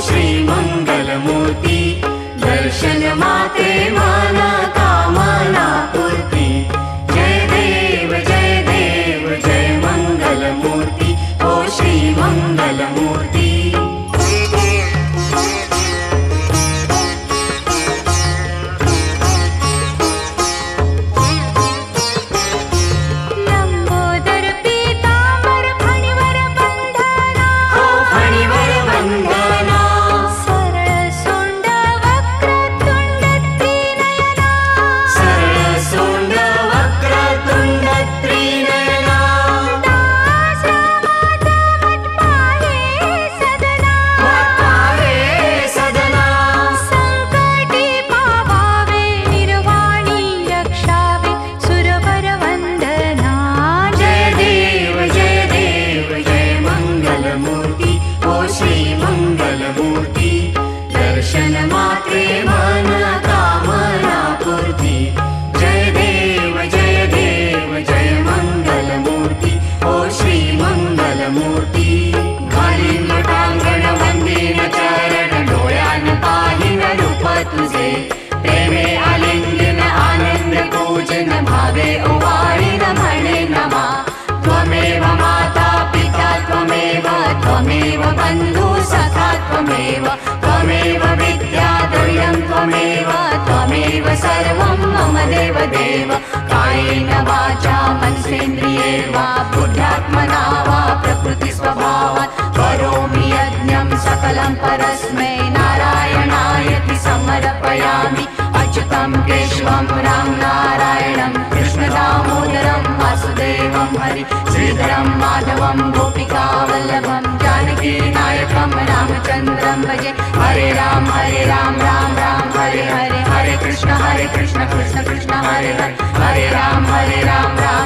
श्री मंगलमूर्ती दर्शन मात्रे मन कामना पूर्ती जय देव जय मंगलमूर्ती ओ श्री मंगलमूर्ती दर्शन मात्रे मन कामना पूर्ती जय देव जय मंगलमूर्ती ओ श्री मंगलमूर्ती घालीन लोटांगण वंदीन चरण डोळ्यान पाहिन रूप तुझे प्रेमे आलिंगन आनंद पूजन भावे ओवाळीन म्हणे नमा त्वमेव माता पिता त्वमेव बंधु सखा त्वमेव विद्या द्रव्यं त्वमेव सर्वं मम देव कायेन वाचा मनसेन्द्रिये वा बुद्ध्यात्मना वा प्रकृतिस्वभावात् करोमि यज्ञं सकलं परस्मै नारायणायति समर्पयामि अच्युतं केशवं राम नारायणं कृष्णदामोदरं वासुदेवं हरि श्रीधरं माधवं गोपिकावल्लभं जानकी नायकं रामचन्द्रं भजे हरे राम राम राम हरे हरे हरे कृष्ण कृष्ण कृष्ण हरे हरे हरे राम राम